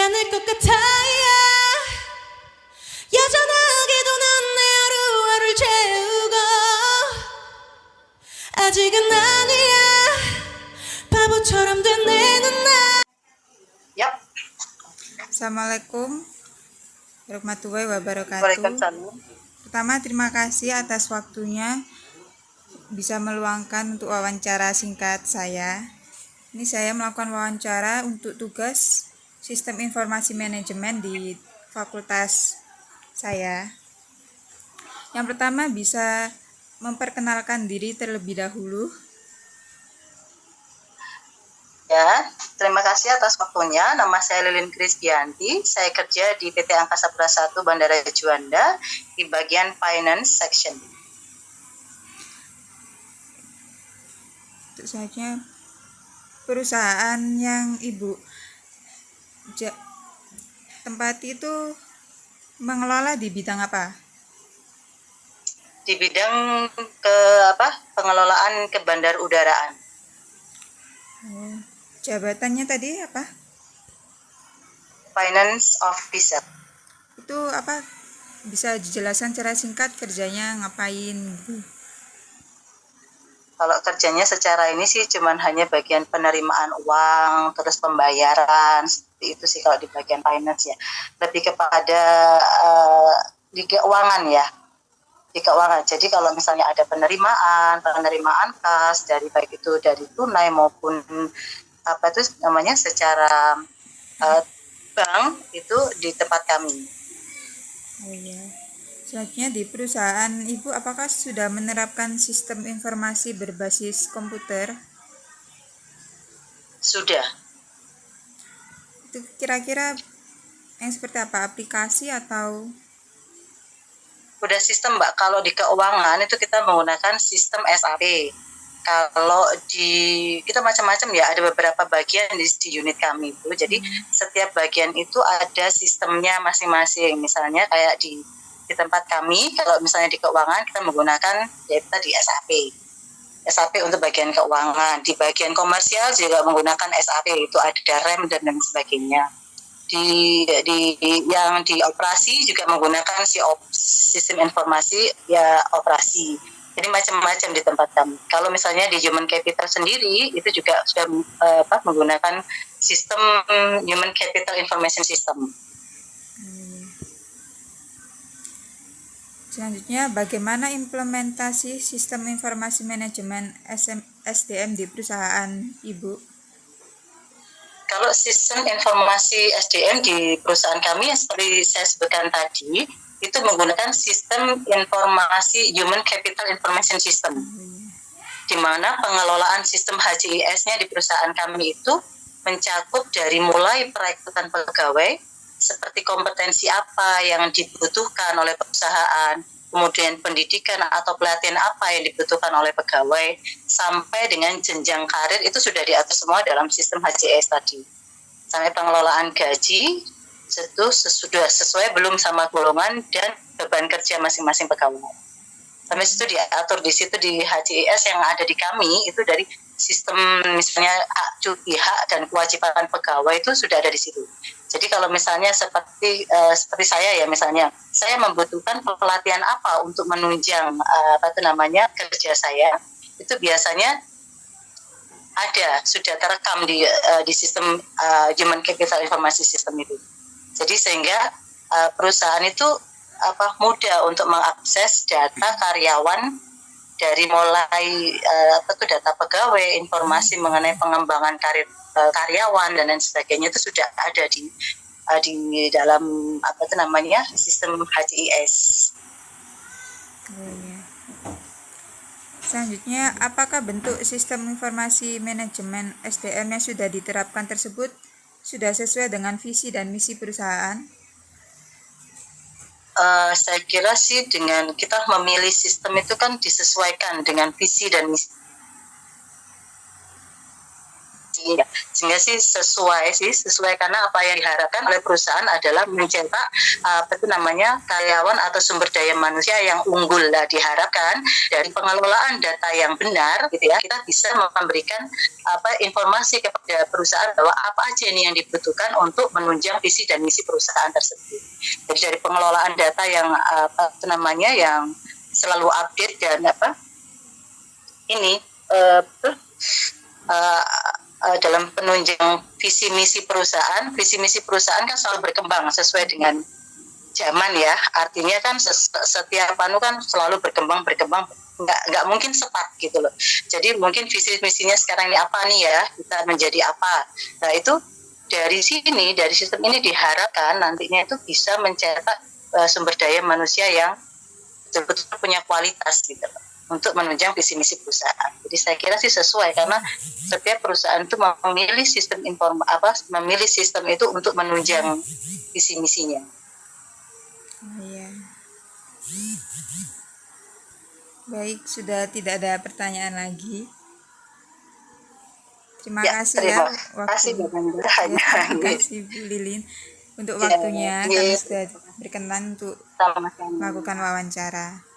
않을 것 같아요. 여전하게도 넌 내 하루하루를 채우고 아직은 아니야. 바보처럼 된 내 눈. Yap. Assalamualaikum warahmatullahi wabarakatuh. Waalaikumsalam. Pertama, terima kasih atas waktunya bisa meluangkan untuk wawancara singkat saya. Ini saya melakukan wawancara untuk tugas Sistem Informasi Manajemen di fakultas saya. Yang pertama, bisa memperkenalkan diri terlebih dahulu. Ya, terima kasih atas waktunya. Nama saya Lilin Krisdianti. Saya kerja di PT Angkasa Pura I Bandara Juanda di bagian Finance Section. Untuk selanjutnya, perusahaan yang Ibu tempati itu mengelola di bidang apa? Di bidang pengelolaan ke bandar udaraan. Jabatannya tadi apa? Finance Officer. Itu apa? Bisa dijelaskan secara singkat kerjanya ngapain? Kalau kerjanya secara ini sih cuman hanya bagian penerimaan uang, terus pembayaran, seperti itu sih kalau di bagian finance ya. Lebih kepada di keuangan ya. Di keuangan. Jadi kalau misalnya ada penerimaan kas dari baik itu dari tunai maupun apa itu namanya secara bank itu di tempat kami. Oh iya. Selanjutnya di perusahaan Ibu apakah sudah menerapkan sistem informasi berbasis komputer? Sudah. Itu kira-kira yang seperti apa? Aplikasi atau? Udah sistem Mbak, kalau di keuangan itu kita menggunakan sistem SAP. Kalau kita macam-macam ya, ada beberapa bagian di unit kami itu. Jadi setiap bagian itu ada sistemnya masing-masing. Misalnya kayak di tempat kami, kalau misalnya di keuangan kita menggunakan ya tadi SAP untuk bagian keuangan. Di bagian komersial juga menggunakan SAP, itu ada rem dan lain sebagainya. Yang di operasi juga menggunakan sistem informasi ya operasi. Jadi macam-macam di tempat kami. Kalau misalnya di human capital sendiri itu juga sudah menggunakan sistem human capital information system. Selanjutnya, bagaimana implementasi sistem informasi manajemen SDM di perusahaan Ibu? Kalau sistem informasi SDM di perusahaan kami, seperti saya sebutkan tadi, itu menggunakan sistem informasi Human Capital Information System, di mana pengelolaan sistem HCIS-nya di perusahaan kami itu mencakup dari mulai perekrutan pegawai, seperti kompetensi apa yang dibutuhkan oleh perusahaan, kemudian pendidikan atau pelatihan apa yang dibutuhkan oleh pegawai, sampai dengan jenjang karir itu sudah diatur semua dalam sistem HCS tadi. Sampai pengelolaan gaji itu sudah sesuai belum sama golongan dan beban kerja masing-masing pegawai. Sampai situ diatur di situ di HCS yang ada di kami itu dari sistem misalnya cuti hak dan kewajiban pegawai itu sudah ada di situ. Jadi kalau misalnya seperti saya ya, misalnya saya membutuhkan pelatihan apa untuk menunjang kerja saya, itu biasanya sudah terekam di sistem Human Capital Informasi System itu. Jadi sehingga perusahaan itu mudah untuk mengakses data karyawan dari mulai data pegawai, informasi mengenai pengembangan karir karyawan dan lain sebagainya itu sudah ada di dalam sistem HCIS. Selanjutnya, apakah bentuk sistem informasi manajemen SDM yang sudah diterapkan tersebut sudah sesuai dengan visi dan misi perusahaan? Saya kira sih dengan kita memilih sistem itu kan disesuaikan dengan visi dan misi Iya, sehingga sih sesuai karena apa yang diharapkan oleh perusahaan adalah mencetak karyawan atau sumber daya manusia yang unggul. Lah diharapkan dari pengelolaan data yang benar gitu ya, kita bisa memberikan informasi kepada perusahaan bahwa apa aja nih yang dibutuhkan untuk menunjang visi dan misi perusahaan tersebut. Jadi dari pengelolaan data yang yang selalu update dan dalam penunjang visi misi perusahaan kan selalu berkembang sesuai dengan zaman ya. Artinya kan setiap kan selalu berkembang, nggak mungkin cepat gitu loh. Jadi mungkin visi misinya sekarang ini apa nih ya, kita menjadi apa. Nah itu dari sistem ini diharapkan nantinya itu bisa mencetak sumber daya manusia yang betul-betul punya kualitas gitu loh, untuk menunjang visi misi perusahaan. Jadi saya kira sih sesuai karena setiap perusahaan itu memilih sistem itu untuk menunjang visi misinya. Iya. Baik, sudah tidak ada pertanyaan lagi. Terima kasih ya terima kasih Bu Lilin untuk waktunya. Kami sudah berkenan untuk melakukan wawancara.